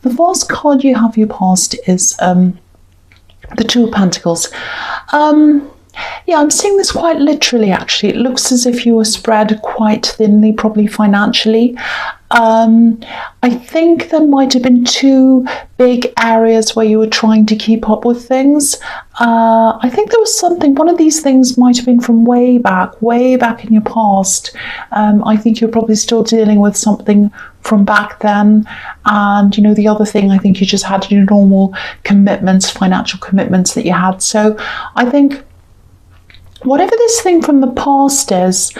The last card you have your past is the Two of Pentacles. Yeah, I'm seeing this quite literally, actually. It looks as if you were spread quite thinly, probably financially. I think there might have been two big areas where you were trying to keep up with things. I think there was something, one of these things might have been from way back in your past. I think you're probably still dealing with something from back then. And, you know, the other thing, I think you just had your normal commitments, financial commitments that you had. So I think whatever this thing from the past is,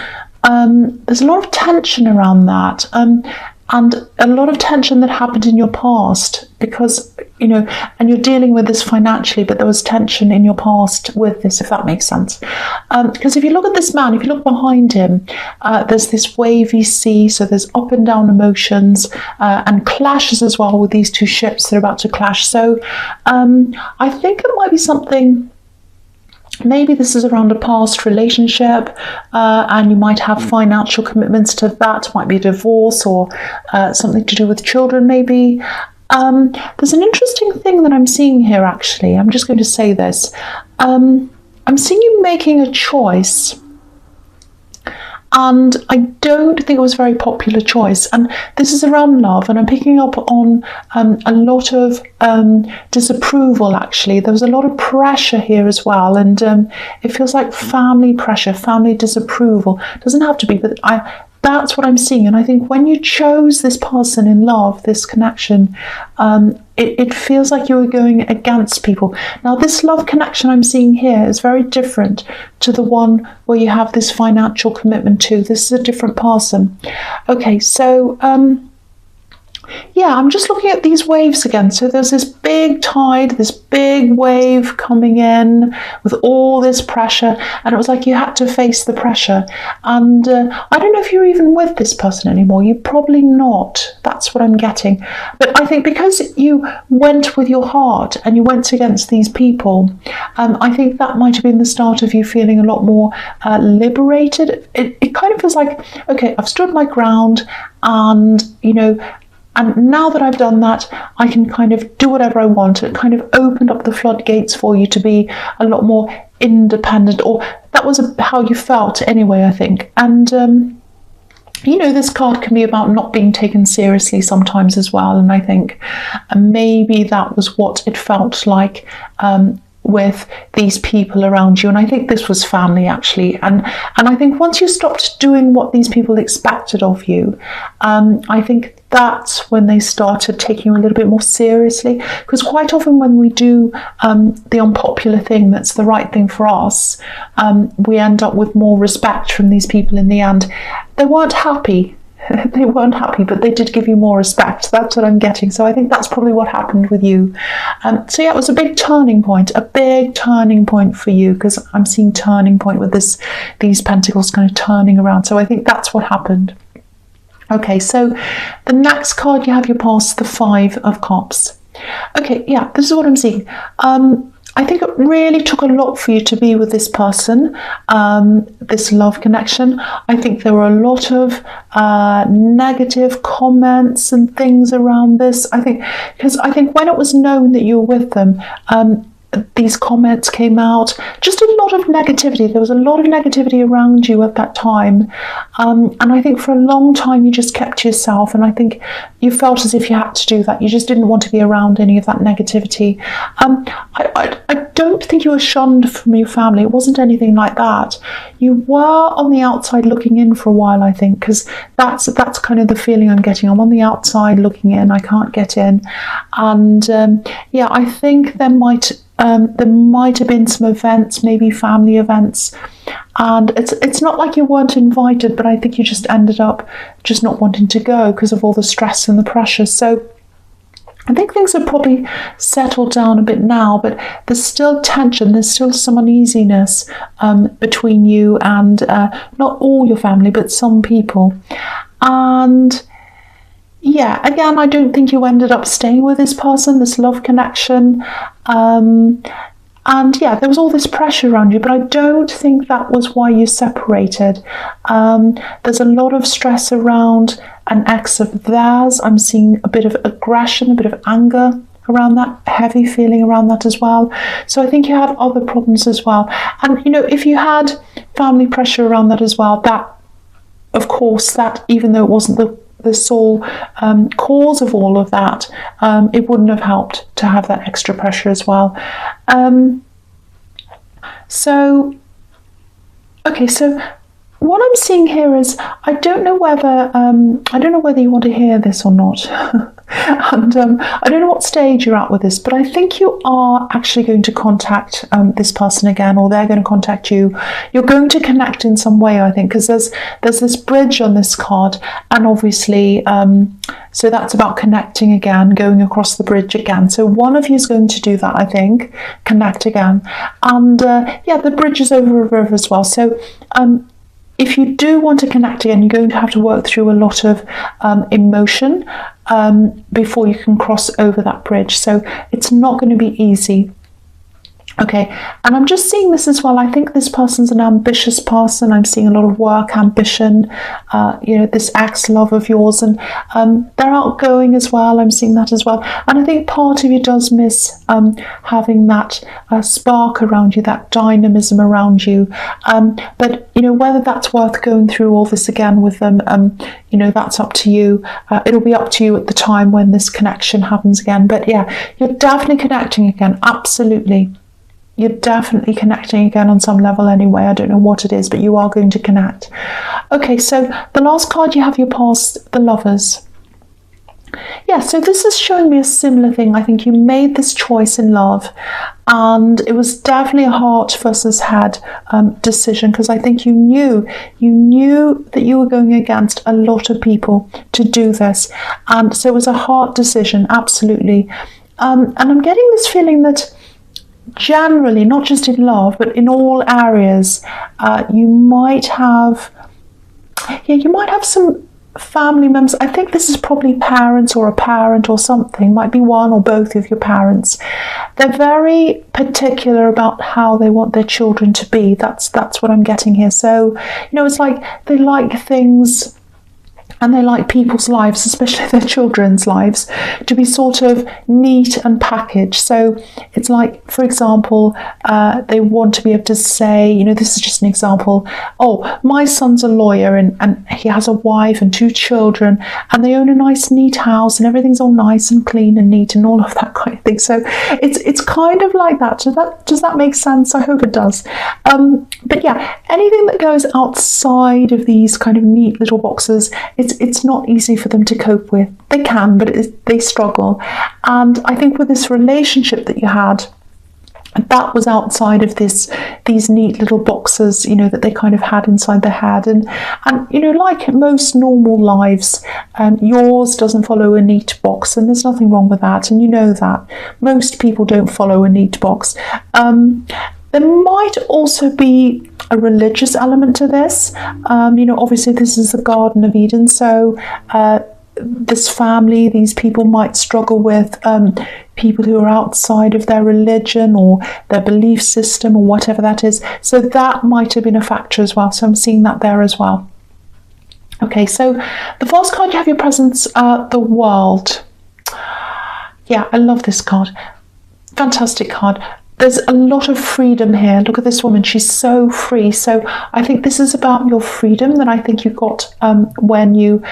there's a lot of tension around that, and a lot of tension that happened in your past because, you know, and you're dealing with this financially, but there was tension in your past with this, if that makes sense. Because if you look at this man, if you look behind him, there's this wavy sea, so there's up and down emotions and clashes as well with these two ships that are about to clash. So I think it might be something. Maybe this is around a past relationship, and you might have financial commitments to that. It might be a divorce or something to do with children, maybe. There's an interesting thing that I'm seeing here, actually. I'm just going to say this. I'm seeing you making a choice. And I don't think it was a very popular choice. And this is around love, and I'm picking up on a lot of disapproval, actually. There was a lot of pressure here as well, and it feels like family pressure, family disapproval. It doesn't have to be, but that's what I'm seeing. And I think when you chose this person in love, this connection, it feels like you were going against people. Now, this love connection I'm seeing here is very different to the one where you have this financial commitment to. This is a different person. Okay, so yeah, I'm just looking at these waves again. So there's this big tide, this big wave coming in with all this pressure, and it was like you had to face the pressure. And I don't know if you're even with this person anymore. You're probably not. That's what I'm getting. But I think because you went with your heart and you went against these people, I think that might have been the start of you feeling a lot more liberated. It kind of feels like, okay, I've stood my ground, and, you know, and now that I've done that, I can kind of do whatever I want. It kind of opened up the floodgates for you to be a lot more independent, or that was how you felt anyway, I think. And, you know, this card can be about not being taken seriously sometimes as well. And I think maybe that was what it felt like with these people around you. And I think this was family, actually. And I think once you stopped doing what these people expected of you, I think that's when they started taking you a little bit more seriously. Because quite often when we do the unpopular thing that's the right thing for us, we end up with more respect from these people in the end. They weren't happy. They weren't happy, but they did give you more respect. That's what I'm getting. So I think that's probably what happened with you. So yeah, it was a big turning point for you, because I'm seeing turning point with these pentacles kind of turning around. So I think that's what happened. Okay, so the next card you have your past, the Five of Cups. Okay, yeah, this is what I'm seeing. I think it really took a lot for you to be with this person, this love connection. I think there were a lot of negative comments and things around this. Because I think when it was known that you were with them, these comments came out, just a lot of negativity. There was a lot of negativity around you at that time. And I think for a long time you just kept to yourself. And I think you felt as if you had to do that. You just didn't want to be around any of that negativity. I don't think you were shunned from your family. It wasn't anything like that. You were on the outside looking in for a while, I think, because that's kind of the feeling I'm getting. I'm on the outside looking in. I can't get in. And yeah, I think there might have been some events, maybe family events, and it's not like you weren't invited, but I think you just ended up just not wanting to go because of all the stress and the pressure. So I think things have probably settled down a bit now, but there's still tension, there's still some uneasiness between you and not all your family, but some people. And yeah, again, I don't think you ended up staying with this person, this love connection. And yeah, there was all this pressure around you, but I don't think that was why you separated. There's a lot of stress around an ex of theirs. I'm seeing a bit of aggression, a bit of anger around that, heavy feeling around that as well. So I think you had other problems as well. And, you know, if you had family pressure around that as well, that, of course, that even though it wasn't the sole cause of all of that, it wouldn't have helped to have that extra pressure as well. So what I'm seeing here is I don't know whether you want to hear this or not, and I don't know what stage you're at with this, but I think you are actually going to contact this person again, or they're going to contact you. You're going to connect in some way, I think, because there's this bridge on this card, and obviously, so that's about connecting again, going across the bridge again. So one of you is going to do that, I think, connect again, and yeah, the bridge is over a river as well. So if you do want to connect again, you're going to have to work through a lot of emotion before you can cross over that bridge. So it's not going to be easy. Okay, and I'm just seeing this as well. I think this person's an ambitious person. I'm seeing a lot of work, ambition, you know, this ex-love of yours, and they're outgoing as well. I'm seeing that as well. And I think part of you does miss having that spark around you, that dynamism around you. But, you know, whether that's worth going through all this again with them, you know, that's up to you. It'll be up to you at the time when this connection happens again. But yeah, you're definitely connecting again. Absolutely. You're definitely connecting again on some level anyway. I don't know what it is, but you are going to connect. Okay, so the last card you have, your past, the Lovers. Yeah, so this is showing me a similar thing. I think you made this choice in love, and it was definitely a heart versus head decision, because I think you knew that you were going against a lot of people to do this, and so it was a heart decision, absolutely. And I'm getting this feeling that generally, not just in love, but in all areas, you might have some family members. I think this is probably parents or a parent or something, might be one or both of your parents. They're very particular about how they want their children to be. That's what I'm getting here. So, you know, it's like they like things, and they like people's lives, especially their children's lives, to be sort of neat and packaged. So it's like, for example, they want to be able to say, you know, this is just an example, oh, my son's a lawyer and he has a wife and 2 children, and they own a nice neat house and everything's all nice and clean and neat and all of that kind of thing. So it's kind of like that. So does that make sense? I hope it does. But yeah, anything that goes outside of these kind of neat little boxes, it's not easy for them to cope with. They can, but they struggle. And I think with this relationship that you had, that was outside of these neat little boxes, you know, that they kind of had inside their head. And you know, like most normal lives, yours doesn't follow a neat box, and there's nothing wrong with that. And you know that. Most people don't follow a neat box. There might also be a religious element to this. You know, obviously this is the Garden of Eden, so this family, these people might struggle with people who are outside of their religion or their belief system or whatever that is. So that might have been a factor as well. So I'm seeing that there as well. Okay, so the first card you have, your presence, the World. Yeah, I love this card. Fantastic card. There's a lot of freedom here. Look at this woman. She's so free. So I think this is about your freedom that I think you got when you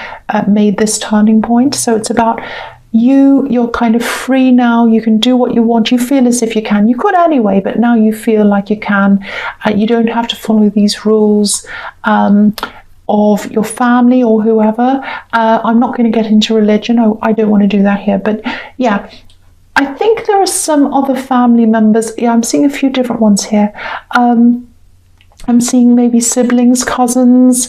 made this turning point. So it's about you're kind of free now. You can do what you want. You feel as if you can. You could anyway, but now you feel like you can. You don't have to follow these rules of your family or whoever. I'm not going to get into religion. I don't want to do that here. But yeah, I think there are some other family members. Yeah, I'm seeing a few different ones here. I'm seeing maybe siblings, cousins,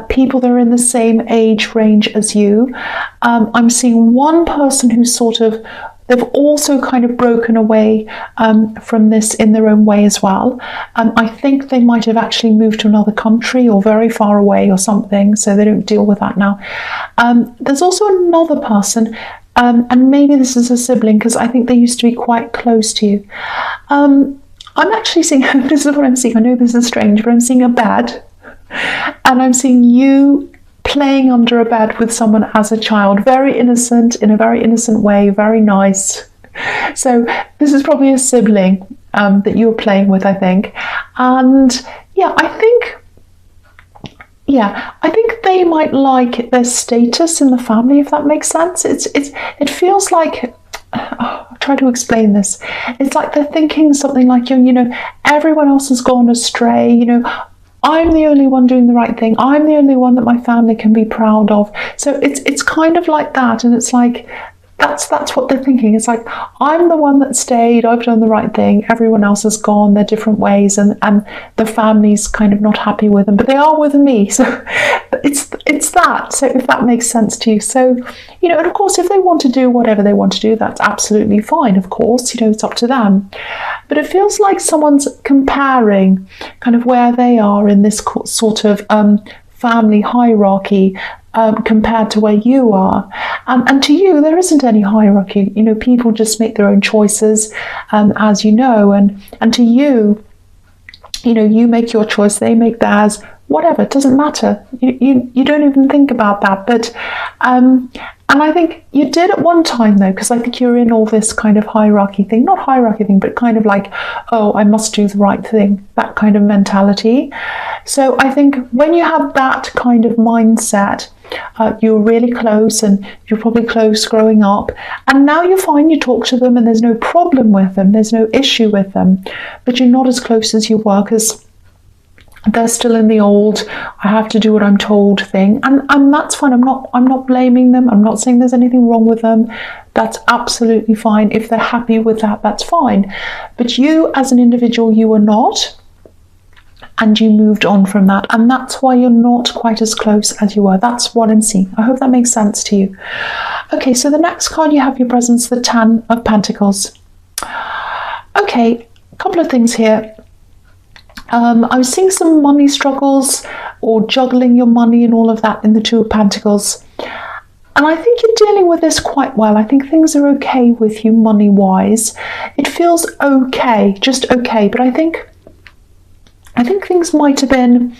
people that are in the same age range as you. I'm seeing one person who's sort of, they've also kind of broken away from this in their own way as well. I think they might have actually moved to another country or very far away or something, so they don't deal with that now. There's also another person. And maybe this is a sibling, because I think they used to be quite close to you. I'm actually seeing, this is what I'm seeing, I know this is strange, but I'm seeing a bed, and I'm seeing you playing under a bed with someone as a child, very innocent, in a very innocent way, very nice. So this is probably a sibling that you're playing with, I think. And I think they might like their status in the family, if that makes sense. It feels like, I'll try to explain this. It's like they're thinking something like, everyone else has gone astray, I'm the only one doing the right thing. I'm the only one that my family can be proud of. So it's kind of like that, and it's like that's what they're thinking. It's like, I'm the one that stayed, I've done the right thing, everyone else has gone their different ways, and the family's kind of not happy with them, but they are with me. So it's that. So if that makes sense to you. So, and of course, if they want to do whatever they want to do, that's absolutely fine, of course, it's up to them. But it feels like someone's comparing kind of where they are in this sort of family hierarchy, compared to where you are. And to you, there isn't any hierarchy. People just make their own choices, as you know. And to you, you make your choice, they make theirs, whatever, it doesn't matter. You don't even think about that. But and I think you did at one time, though, because I think you're in all this kind of hierarchy thing, not hierarchy thing, but kind of like, oh, I must do the right thing, that kind of mentality. So I think when you have that kind of mindset, you're really close, and you're probably close growing up, and now you're fine, you talk to them and there's no problem with them, there's no issue with them, but you're not as close as you were, because they're still in the old, I have to do what I'm told thing, and that's fine. I'm not blaming them. I'm not saying there's anything wrong with them. That's absolutely fine. If they're happy with that, that's fine. But you as an individual, you were not, and you moved on from that, and that's why you're not quite as close as you were. That's what I'm seeing. I hope that makes sense to you. Okay, so the next card you have your presence, the 10 of Pentacles. Okay, a couple of things here. I was seeing some money struggles, or juggling your money and all of that in the 2 of Pentacles. And I think you're dealing with this quite well. I think things are okay with you money-wise. It feels okay, just okay. But I think things might have been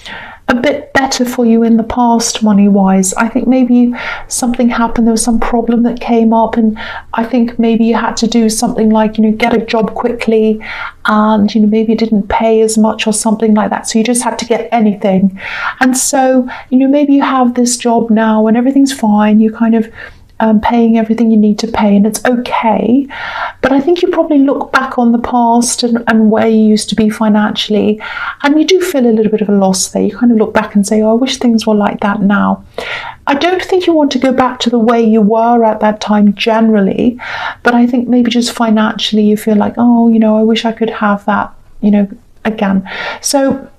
a bit better for you in the past money-wise. I think maybe something happened, there was some problem that came up, and I think maybe you had to do something like, get a job quickly, and maybe it didn't pay as much or something like that, so you just had to get anything. And so, maybe you have this job now and everything's fine, you kind of paying everything you need to pay, and it's okay. But I think you probably look back on the past and where you used to be financially, and you do feel a little bit of a loss there. You kind of look back and say, oh, I wish things were like that now. I don't think you want to go back to the way you were at that time generally, but I think maybe just financially you feel like, oh, I wish I could have that, again. So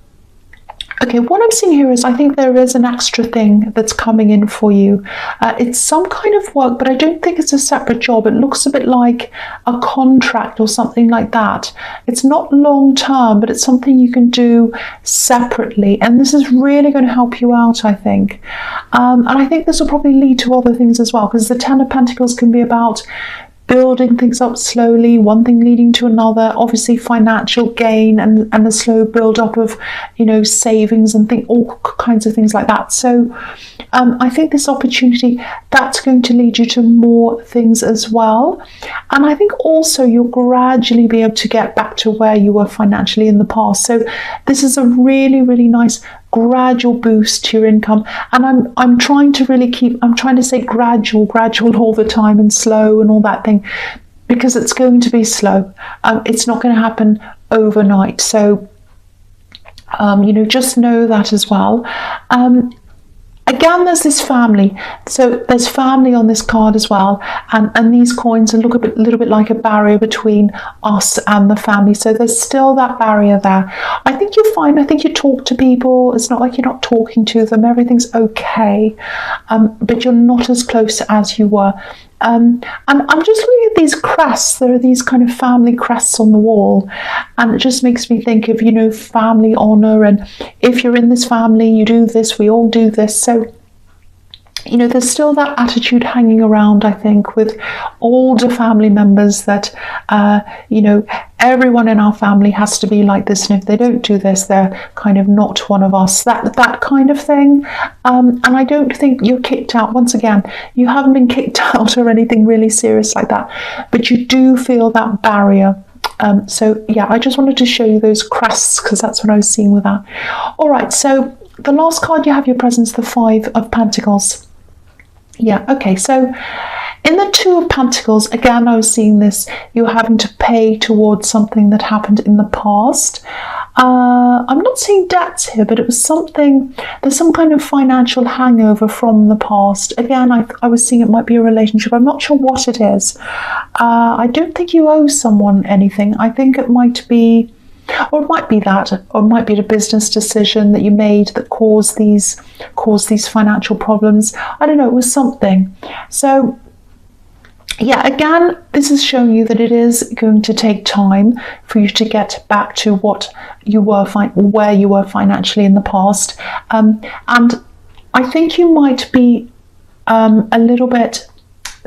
okay, what I'm seeing here is I think there is an extra thing that's coming in for you. It's some kind of work, but I don't think it's a separate job. It looks a bit like a contract or something like that. It's not long term, but it's something you can do separately. And this is really going to help you out, I think. And I think this will probably lead to other things as well, because the 10 of Pentacles can be about building things up slowly, one thing leading to another, obviously financial gain and the slow build up of, savings and all kinds of things like that. So I think this opportunity, that's going to lead you to more things as well. And I think also you'll gradually be able to get back to where you were financially in the past. So this is a really, really nice gradual boost to your income. And I'm trying to say gradual all the time, and slow and all that thing, because it's going to be slow. It's not going to happen overnight. So just know that as well. Again, there's this family. So there's family on this card as well. And these coins look a little bit like a barrier between us and the family. So there's still that barrier there. I think you're fine. I think you talk to people. It's not like you're not talking to them. Everything's okay. But you're not as close as you were. And I'm just looking at these crests. There are these kind of family crests on the wall, and it just makes me think of family honor, and if you're in this family, you do this, we all do this. So there's still that attitude hanging around, I think, with older family members that, everyone in our family has to be like this, and if they don't do this, they're kind of not one of us, that kind of thing. And I don't think you're kicked out. Once again, you haven't been kicked out or anything really serious like that, but you do feel that barrier. So yeah, I just wanted to show you those crests because that's what I was seeing with that. All right, so the last card you have your presence, the Five of Pentacles. Yeah, okay, so in the Two of Pentacles, again, I was seeing this, you're having to pay towards something that happened in the past. I'm not seeing debts here, but it was something, there's some kind of financial hangover from the past. Again, I was seeing it might be a relationship. I'm not sure what it is. I don't think you owe someone anything. I think it might be, or it might be that, or it might be a business decision that you made that caused these financial problems. I don't know, it was something. So yeah, again, this is showing you that it is going to take time for you to get back to what you were, where you were financially in the past. And I think you might be a little bit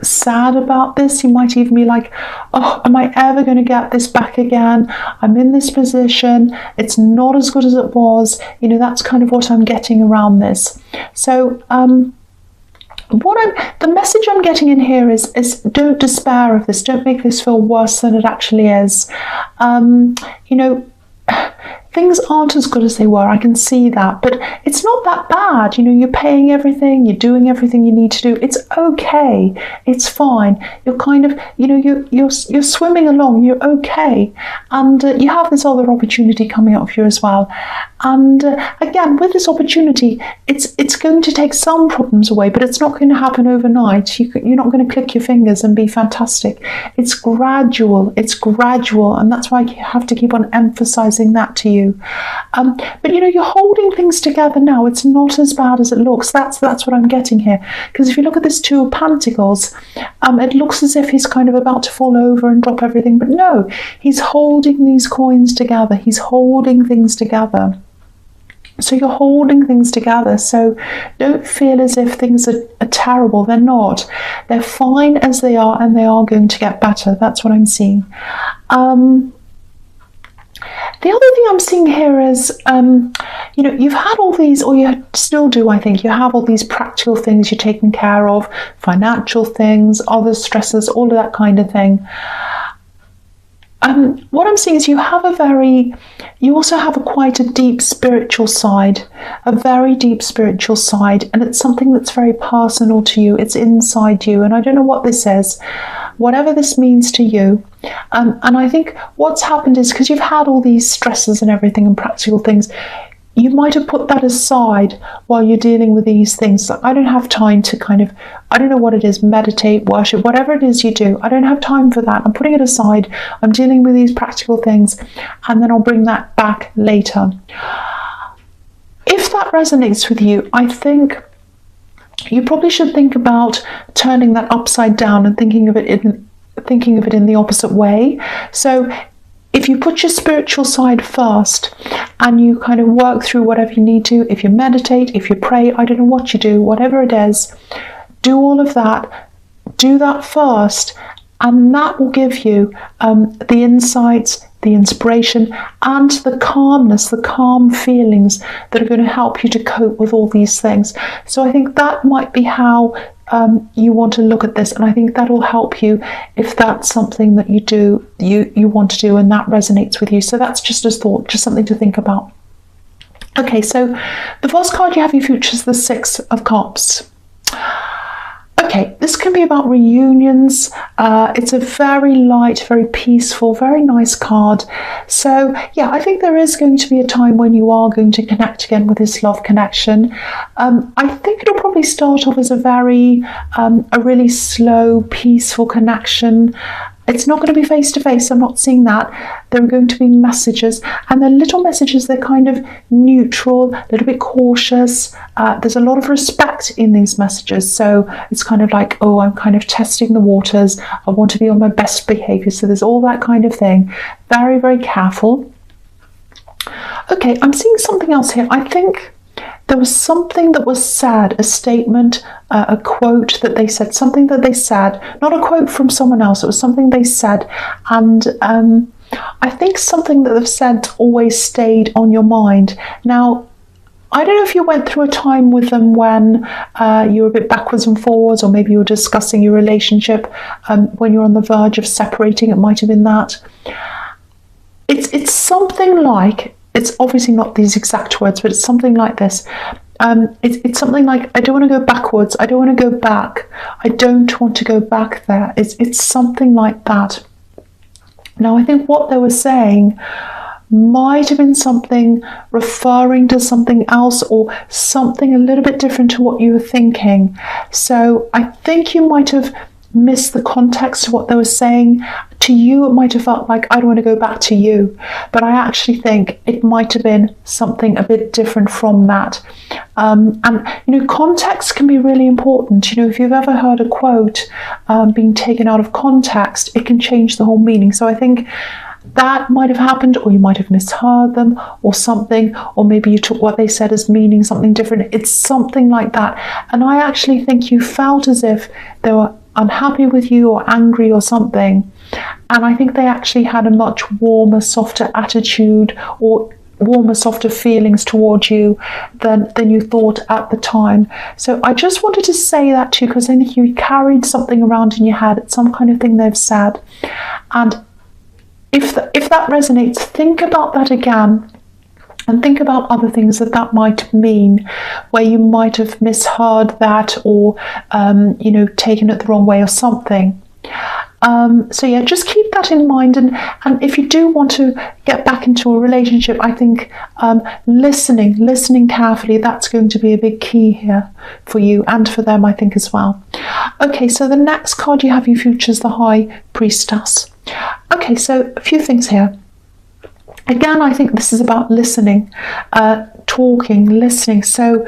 sad about this. You might even be like, oh, am I ever going to get this back again? I'm in this position. It's not as good as it was. That's kind of what I'm getting around this. So, the message I'm getting in here is don't despair of this. Don't make this feel worse than it actually is. Things aren't as good as they were. I can see that, but it's not that bad. You're paying everything, you're doing everything you need to do. It's okay. It's fine. You're kind of, you're swimming along. You're okay, and you have this other opportunity coming up for you as well. And again, with this opportunity, it's going to take some problems away, but it's not going to happen overnight. You're not going to click your fingers and be fantastic. It's gradual. It's gradual, and that's why you have to keep on emphasizing that to you. But you're holding things together now. It's not as bad as it looks. That's what I'm getting here. Because if you look at this Two of Pentacles, it looks as if he's kind of about to fall over and drop everything. But no, he's holding these coins together. He's holding things together. So you're holding things together. So don't feel as if things are terrible. They're not. They're fine as they are, and they are going to get better. That's what I'm seeing. The other thing I'm seeing here is, you've had all these, or you still do, I think, you have all these practical things you're taking care of, financial things, other stresses, all of that kind of thing. What I'm seeing is you also have quite a deep spiritual side, a very deep spiritual side, and it's something that's very personal to you. It's inside you, and I don't know what this is, whatever this means to you. And I think what's happened is because you've had all these stresses and everything and practical things, you might have put that aside while you're dealing with these things. Like, I don't have time to I don't know what it is, meditate, worship, whatever it is you do. I don't have time for that. I'm putting it aside. I'm dealing with these practical things, and then I'll bring that back later. If that resonates with you, I think you probably should think about turning that upside down and thinking of it in the opposite way. So if you put your spiritual side first and you kind of work through whatever you need to, if you meditate, if you pray, I don't know what you do, whatever it is, do all of that, do that first, and that will give you the insights, the inspiration, and the calmness, the calm feelings that are going to help you to cope with all these things. So I think that might be how you want to look at this, and I think that will help you if that's something that you want to do and that resonates with you. So that's just a thought, just something to think about. Okay, so the first card you have in your future is the Six of Cups. Okay, this can be about reunions. It's a very light, very peaceful, very nice card. So yeah, I think there is going to be a time when you are going to connect again with this love connection. I think it'll probably start off as a really slow, peaceful connection. It's not going to be face to face. I'm not seeing that. There are going to be messages, and they're little messages. They're kind of neutral, a little bit cautious. There's a lot of respect in these messages. So it's kind of like, oh, I'm kind of testing the waters. I want to be on my best behavior. So there's all that kind of thing. Very, very careful. Okay, I'm seeing something else here. I think there was something that was said, a statement, a quote that they said, something that they said, not a quote from someone else, it was something they said, and I think something that they've said always stayed on your mind. Now, I don't know if you went through a time with them when you were a bit backwards and forwards, or maybe you were discussing your relationship when you're on the verge of separating. It might have been that. It's something like, it's obviously not these exact words, but it's something like this. It's something like, I don't want to go backwards. I don't want to go back. I don't want to go back there. It's something like that. Now, I think what they were saying might have been something referring to something else, or something a little bit different to what you were thinking. So I think you might have missed the context of what they were saying. To you, it might have felt like, I don't want to go back to you. But I actually think it might have been something a bit different from that. And, context can be really important. If you've ever heard a quote being taken out of context, it can change the whole meaning. So I think that might have happened, or you might have misheard them or something, or maybe you took what they said as meaning something different. It's something like that. And I actually think you felt as if they were unhappy with you or angry or something. And I think they actually had a much warmer, softer attitude, or warmer, softer feelings towards you than you thought at the time. So I just wanted to say that to you, because I think you carried something around in your head. It's some kind of thing they've said. And if that resonates, think about that again, and think about other things that might mean, where you might have misheard that, or taken it the wrong way or something. So yeah, just keep that in mind, and if you do want to get back into a relationship, I think listening carefully, that's going to be a big key here for you and for them, I think, as well. Okay, so the next card you have, you features the High Priestess. Okay, so a few things here. Again, I think this is about listening, talking, listening. So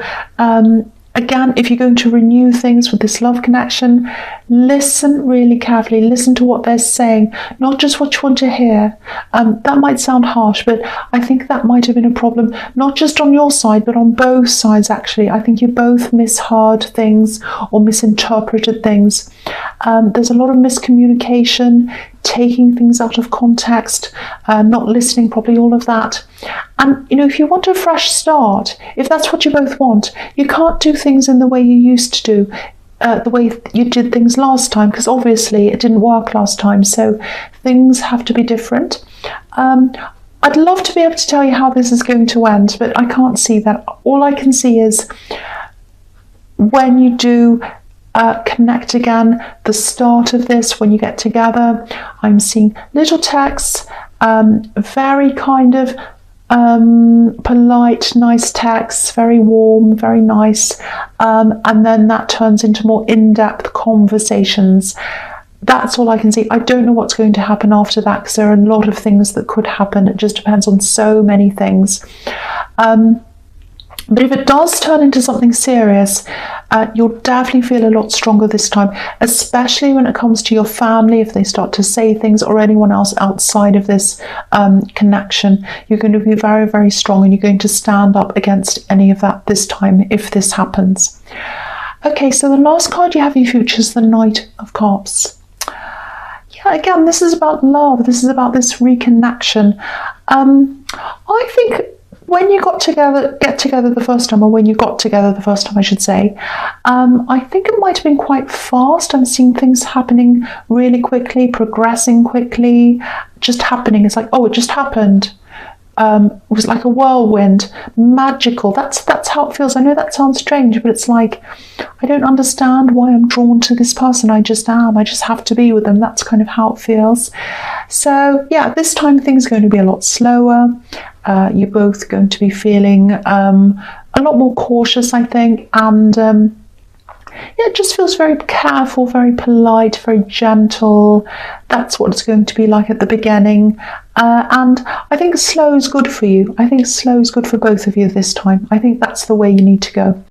again, if you're going to renew things with this love connection, listen really carefully. Listen to what they're saying, not just what you want to hear. That might sound harsh, but I think that might have been a problem, not just on your side, but on both sides, actually. I think you both misheard things or misinterpreted things. There's a lot of miscommunication, taking things out of context, not listening properly, all of that. And if you want a fresh start, if that's what you both want, you can't do things in the way you used to do, the way you did things last time, because obviously it didn't work last time. So things have to be different. I'd love to be able to tell you how this is going to end, but I can't see that. All I can see is when you do connect again, the start of this, when you get together, I'm seeing little texts, very kind of polite, nice texts, very warm, very nice, and then that turns into more in-depth conversations. That's all I can see. I don't know what's going to happen after that, because there are a lot of things that could happen. It just depends on so many things. But if it does turn into something serious, you'll definitely feel a lot stronger this time, especially when it comes to your family. If they start to say things, or anyone else outside of this connection, you're going to be very, very strong, and you're going to stand up against any of that this time, if this happens. Okay, so the last card you have in future is the Knight of Cups. Yeah, again, this is about love. This is about this reconnection. I think when you get together the first time, or when you got together the first time, I should say, I think it might have been quite fast. I'm seeing things happening really quickly, progressing quickly, just happening. It's like, oh, it just happened. It was like a whirlwind, magical. That's how it feels. I know that sounds strange, but it's like, I don't understand why I'm drawn to this person. I just am. I just have to be with them. That's kind of how it feels. So yeah, this time things are going to be a lot slower. You're both going to be feeling a lot more cautious, I think, and yeah, it just feels very careful, very polite, very gentle. That's what it's going to be like at the beginning. And I think slow is good for you. I think slow is good for both of you this time. I think that's the way you need to go.